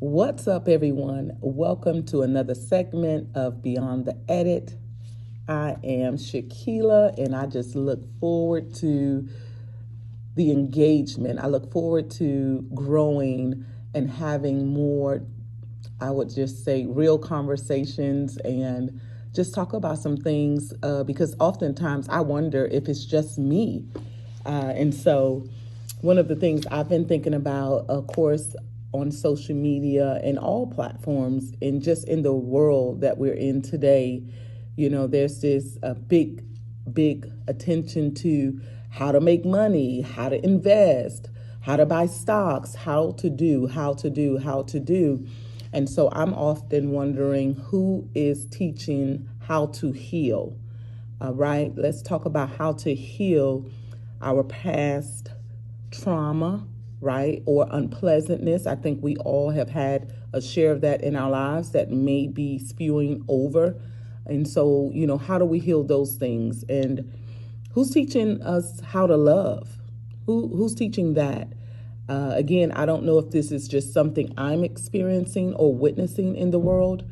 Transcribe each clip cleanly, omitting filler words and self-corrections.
What's up, everyone? Welcome to another segment of Beyond the Edit. I am Shekila, and I just look forward to the engagement. I look forward to growing and having more, I would just say, real conversations and just talk about some things because oftentimes I wonder if it's just me. And so, one of the things I've been thinking about, of course, on social media and all platforms, and just in the world that we're in today, there's this big attention to how to make money, how to invest, how to buy stocks, how to do. And so I'm often wondering who is teaching how to heal. All right, let's talk about how to heal our past trauma, right? Or unpleasantness. I think we all have had a share of that in our lives that may be spewing over. And so, how do we heal those things? And who's teaching us how to love? Who's teaching that? Again, I don't know if this is just something I'm experiencing or witnessing in the world,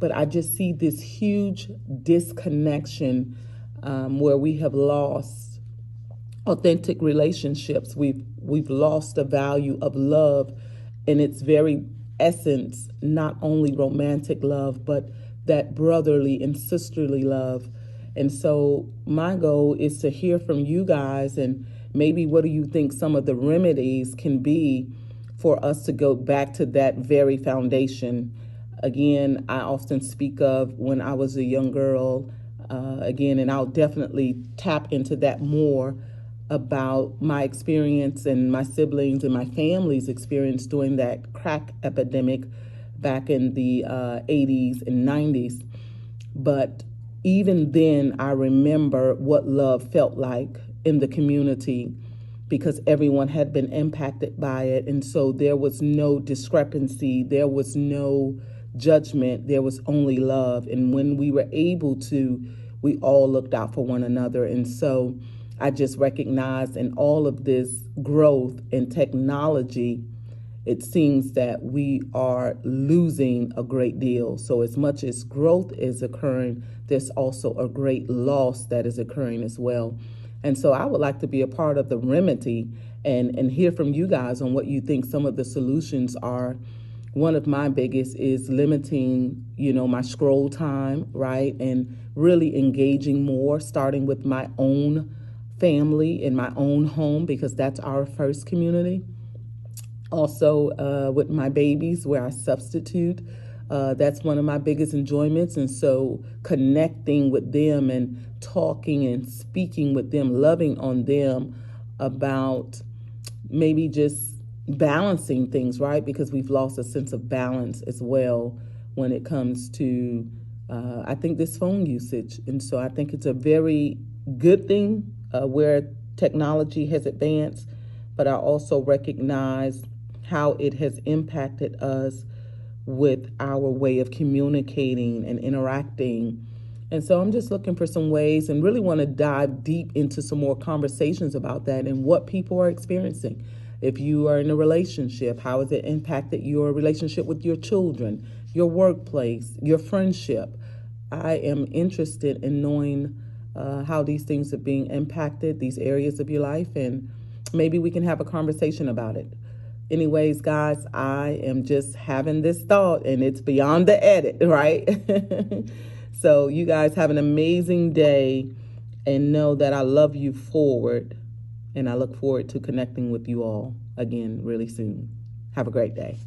but I just see this huge disconnection where we have lost authentic relationships. We've lost the value of love in its very essence, not only romantic love, but that brotherly and sisterly love. And so my goal is to hear from you guys, and maybe what do you think some of the remedies can be for us to go back to that very foundation. Again, I often speak of when I was a young girl, and I'll definitely tap into that more about my experience and my siblings and my family's experience during that crack epidemic back in the 80s and 90s. But even then, I remember what love felt like in the community because everyone had been impacted by it. And so there was no discrepancy, there was no judgment, there was only love. And when we were able to, we all looked out for one another. And so I just recognized in all of this growth in technology, it seems that we are losing a great deal. So as much as growth is occurring, there's also a great loss that is occurring as well. And so I would like to be a part of the remedy and hear from you guys on what you think some of the solutions are. One of my biggest is limiting, my scroll time, right? And really engaging more, starting with my own family in my own home, because that's our first community. Also, with my babies, where I substitute, that's one of my biggest enjoyments. And so connecting with them and talking and speaking with them, loving on them about maybe just balancing things, right? Because we've lost a sense of balance as well when it comes to, I think, this phone usage. And so I think it's a very good thing where technology has advanced, but I also recognize how it has impacted us with our way of communicating and interacting. And so I'm just looking for some ways and really want to dive deep into some more conversations about that and what people are experiencing. If you are in a relationship, how has it impacted your relationship with your children, your workplace, your friendship? I am interested in knowing how these things are being impacted, these areas of your life, and maybe we can have a conversation about it. Anyways, guys, I am just having this thought, and it's beyond the edit, right? So you guys have an amazing day, and know that I love you forward, and I look forward to connecting with you all again really soon. Have a great day.